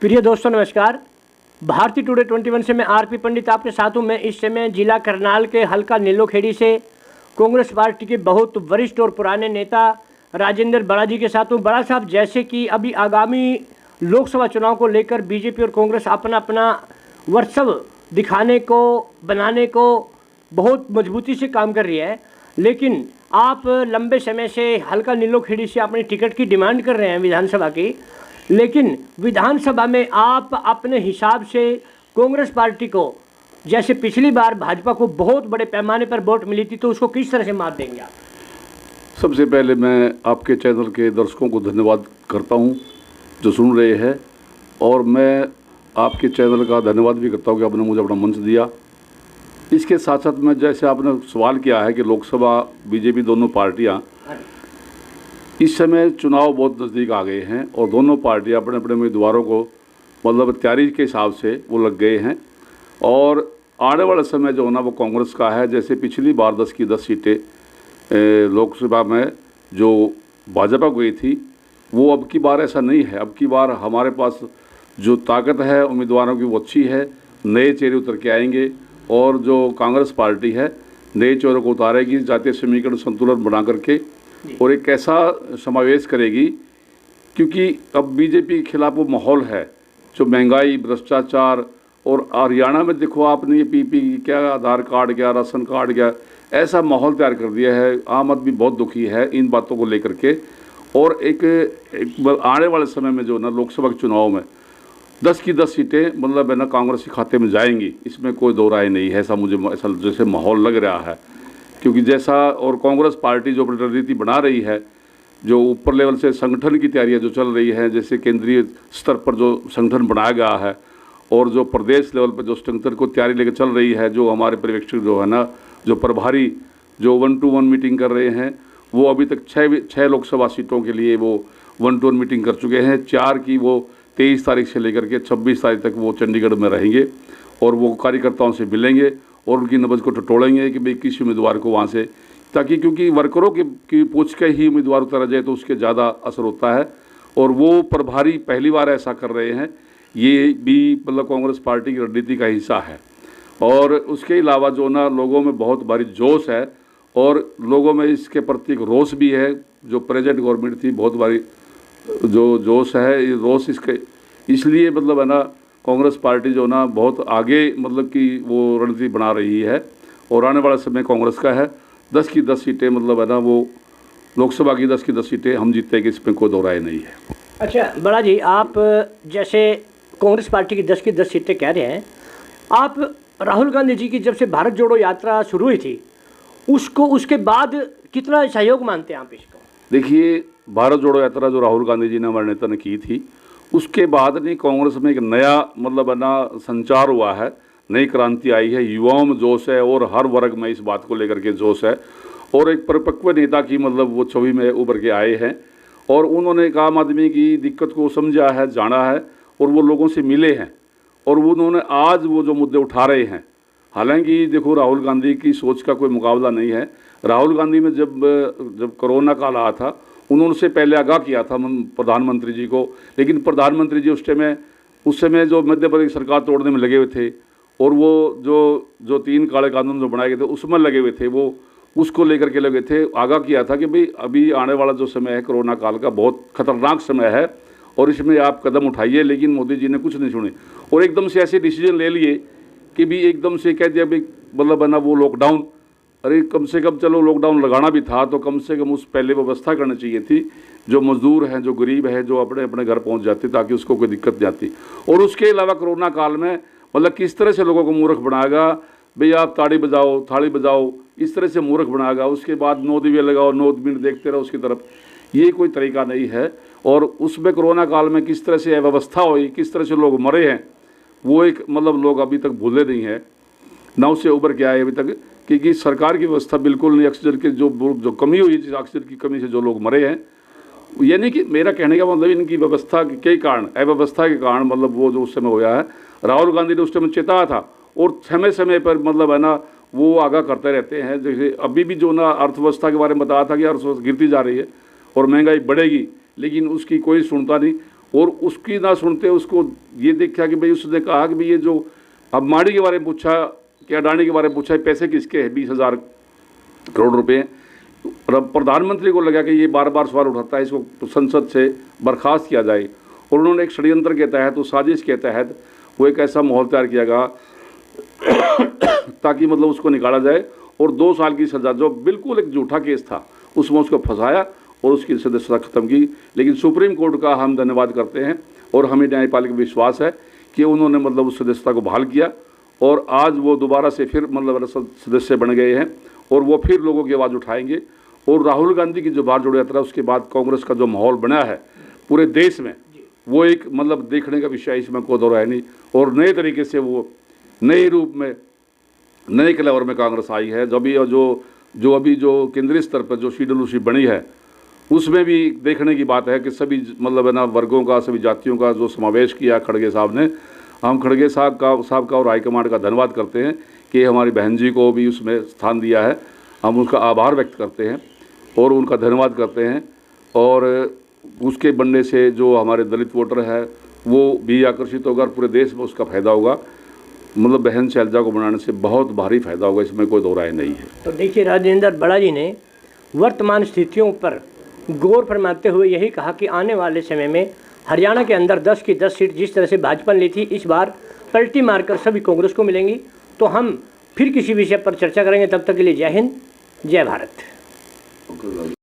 प्रिय दोस्तों नमस्कार। भारतीय टुडे 21 से मैं आरपी पंडित आपके साथ हूँ। मैं इस समय जिला करनाल के हल्का नीलोखेड़ी से कांग्रेस पार्टी के बहुत वरिष्ठ और पुराने नेता राजेंद्र बड़ा जी के साथ हूँ। बड़ा साहब, जैसे कि अभी आगामी लोकसभा चुनाव को लेकर बीजेपी और कांग्रेस अपना अपना वर्चस्व दिखाने को बनाने को बहुत मजबूती से काम कर रही है, लेकिन आप लंबे समय से हल्का नीलोखेड़ी से अपनी टिकट की डिमांड कर रहे हैं विधानसभा की, लेकिन विधानसभा में आप अपने हिसाब से कांग्रेस पार्टी को, जैसे पिछली बार भाजपा को बहुत बड़े पैमाने पर वोट मिली थी, तो उसको किस तरह से मात देंगे आप? सबसे पहले मैं आपके चैनल के दर्शकों को धन्यवाद करता हूं जो सुन रहे हैं, और मैं आपके चैनल का धन्यवाद भी करता हूं कि आपने मुझे अपना मंच दिया। इसके साथ साथ मैं, जैसे आपने सवाल किया है कि लोकसभा बीजेपी दोनों पार्टियां, इस समय चुनाव बहुत नज़दीक आ गए हैं और दोनों पार्टियां अपने अपने उम्मीदवारों को मतलब तैयारी के हिसाब से वो लग गए हैं। और आने वाला समय जो होना वो कांग्रेस का है। जैसे पिछली बार 10 की 10 सीटें लोकसभा में जो भाजपा को गई थी, वो अब की बार ऐसा नहीं है। अब की बार हमारे पास जो ताकत है उम्मीदवारों की वो अच्छी है, नए चेहरे उतर के आएंगे, और जो कांग्रेस पार्टी है नए चेहरों को उतारेगी, जातीय समीकरण संतुलन बना करके, और एक ऐसा समावेश करेगी, क्योंकि अब बीजेपी के खिलाफ वो माहौल है जो महंगाई, भ्रष्टाचार, और हरियाणा में देखो आपने ये पीपी क्या, आधार कार्ड क्या, राशन कार्ड क्या, ऐसा माहौल तैयार कर दिया है। आम आदमी बहुत दुखी है इन बातों को लेकर के। और एक आने वाले समय में जो ना लोकसभा के चुनाव में 10 की 10 सीटें मतलब है ना कांग्रेस के खाते में जाएंगी, इसमें कोई दो राय नहीं है। ऐसा मुझे ऐसा जैसे माहौल लग रहा है, क्योंकि जैसा और कांग्रेस पार्टी जो अपनी रणनीति बना रही है, जो ऊपर लेवल से संगठन की तैयारियां जो चल रही है, जैसे केंद्रीय स्तर पर जो संगठन बनाया गया है और जो प्रदेश लेवल पर जो संगठन को तैयारी लेकर चल रही है, जो हमारे पर्यवेक्षक जो है ना, जो प्रभारी जो 1-to-1 मीटिंग कर रहे हैं, वो अभी तक 6 लोकसभा सीटों के लिए वो 1-to-1 मीटिंग कर चुके हैं। 4 की वो 23 तारीख से लेकर के 26 तारीख तक वो चंडीगढ़ में रहेंगे और वो कार्यकर्ताओं से मिलेंगे और उनकी नब्ज को टटोलेंगे कि भाई किस उम्मीदवार को वहाँ से, ताकि क्योंकि वर्करों की पूछ के ही उम्मीदवार उतारा जाए तो उसके ज़्यादा असर होता है। और वो प्रभारी पहली बार ऐसा कर रहे हैं, ये भी मतलब कांग्रेस पार्टी की रणनीति का हिस्सा है। और उसके अलावा जो ना लोगों में बहुत भारी जोश है और लोगों में इसके प्रति एक रोष भी है। जो प्रेजेंट गवर्नमेंट थी, बहुत भारी जो जोश है, ये रोष इसके इसलिए मतलब है ना कांग्रेस पार्टी जो ना बहुत आगे मतलब कि वो रणनीति बना रही है। और आने वाला समय कांग्रेस का है। 10 की 10 सीटें मतलब है ना वो लोकसभा की 10 की 10 सीटें हम जीतेंगे, इसमें कोई दो राय नहीं है। अच्छा बड़ा जी, आप जैसे कांग्रेस पार्टी की 10 की 10 सीटें कह रहे हैं, आप राहुल गांधी जी की जब से भारत जोड़ो यात्रा शुरू हुई थी उसके बाद कितना सहयोग मानते हैं आप इसको? देखिए, भारत जोड़ो यात्रा जो राहुल गांधी जी ने, हमारे नेता ने की थी, उसके बाद नहीं कांग्रेस में एक नया मतलब है ना संचार हुआ है, नई क्रांति आई है, युवाओं में जोश है और हर वर्ग में इस बात को लेकर के जोश है। और एक परिपक्व नेता की मतलब वो छवि में उभर के आए हैं और उन्होंने एक आम आदमी की दिक्कत को समझा है, जाना है और वो लोगों से मिले हैं। और उन्होंने आज वो जो मुद्दे उठा रहे हैं, हालांकि देखो राहुल गांधी की सोच का कोई मुकाबला नहीं है। राहुल गांधी में जब कोरोना काल आया था, उन्होंने उससे पहले आगाह किया था प्रधानमंत्री जी को, लेकिन प्रधानमंत्री जी उस समय जो मध्य प्रदेश सरकार तोड़ने में लगे हुए थे और वो जो 3 काले कानून जो बनाए गए थे उसमें लगे हुए थे, वो उसको लेकर के लगे थे। आगाह किया था कि भाई अभी आने वाला जो समय है कोरोना काल का बहुत खतरनाक समय है और इसमें आप कदम उठाइए, लेकिन मोदी जी ने कुछ नहीं सुने और एकदम से ऐसे डिसीजन ले लिए कि भी एकदम से कह दिया भाई मतलब है ना वो लॉकडाउन। अरे कम से कम चलो लॉकडाउन लगाना भी था तो कम से कम उस पहले व्यवस्था करनी चाहिए थी, जो मजदूर हैं, जो गरीब है, जो अपने अपने घर पहुंच जाते ताकि उसको कोई दिक्कत नहीं आती। और उसके अलावा कोरोना काल में मतलब किस तरह से लोगों को मूर्ख बनाएगा, भाई आप ताड़ी बजाओ, थाली बजाओ, इस तरह से मूर्ख बनाएगा। उसके बाद 9 दिवे लगाओ, 9 मिनट देखते रहो उसकी तरफ, ये कोई तरीका नहीं है। और उसमें कोरोना काल में किस तरह से अव्यवस्था हुई, किस तरह से लोग मरे हैं, वो एक मतलब लोग अभी तक भूले नहीं हैं, ना उससे उभर के आए अभी तक, क्योंकि सरकार की व्यवस्था बिल्कुल नहीं। ऑक्सीजन की जो कमी हुई, जिस ऑक्सीजन की कमी से जो लोग मरे हैं, ये नहीं कि मेरा कहने का मतलब इनकी व्यवस्था के कारण, अव्यवस्था के कारण मतलब वो जो उस समय हुआ है। राहुल गांधी ने उस समय चेताया था और समय समय पर मतलब है ना वो आगाह करते रहते हैं। जैसे अभी भी जो ना अर्थव्यवस्था के बारे में बताया था कि अर्थव्यवस्था गिरती जा रही है और महंगाई बढ़ेगी, लेकिन उसकी कोई सुनता नहीं। और उसकी ना सुनते उसको ये देखा कि भाई उसने कहा कि भाई ये जो अंबानी के बारे में पूछा कि अडानी के बारे में पूछा, पैसे किसके हैं 20,000 करोड़ रुपए। प्रधानमंत्री को लगा कि ये बार बार सवाल उठाता है, इसको संसद से बर्खास्त किया जाए। और उन्होंने एक षड्यंत्र के तहत, उस साजिश के तहत वो एक ऐसा माहौल तैयार किया गया ताकि मतलब उसको निकाला जाए और 2 साल की सज़ा, जो बिल्कुल एक झूठा केस था, उसमें उसको फंसाया और उसकी सदस्यता खत्म की। लेकिन सुप्रीम कोर्ट का हम धन्यवाद करते हैं और हमें न्यायपालिका विश्वास है कि उन्होंने मतलब उस सदस्यता को बहाल किया और आज वो दोबारा से फिर मतलब सदस्य बन गए हैं और वो फिर लोगों की आवाज़ उठाएंगे। और राहुल गांधी की जो बाहर जोड़ो यात्रा, उसके बाद कांग्रेस का जो माहौल बना है पूरे देश में, वो एक मतलब देखने का विषय, इसमें कोई दौर है नहीं। और नए तरीके से वो नए रूप में, नए कलेवर में कांग्रेस आई है। जो अभी जो केंद्रीय स्तर पर जो CWC बनी है, उसमें भी देखने की बात है कि सभी मतलब है ना वर्गों का, सभी जातियों का जो समावेश किया खड़गे साहब ने। हम खड़गे साहब का और हाईकमांड का धन्यवाद करते हैं कि हमारी बहन जी को भी उसमें स्थान दिया है। हम उसका आभार व्यक्त करते हैं और उनका धन्यवाद करते हैं। और उसके बनने से जो हमारे दलित वोटर है वो भी आकर्षित होगा और पूरे देश में उसका फ़ायदा होगा। मतलब बहन शैलजा को बनाने से बहुत भारी फायदा होगा, इसमें कोई दो राय नहीं है। तो देखिए, राजेंद्र बड़ा जी ने वर्तमान स्थितियों पर गौर फरमाते हुए यही कहा कि आने वाले समय में हरियाणा के अंदर 10 की 10 सीट जिस तरह से भाजपा ने ली थी, इस बार पलटी मारकर सभी कांग्रेस को मिलेंगी। तो हम फिर किसी विषय पर चर्चा करेंगे, तब तक के लिए जय हिंद, जय भारत।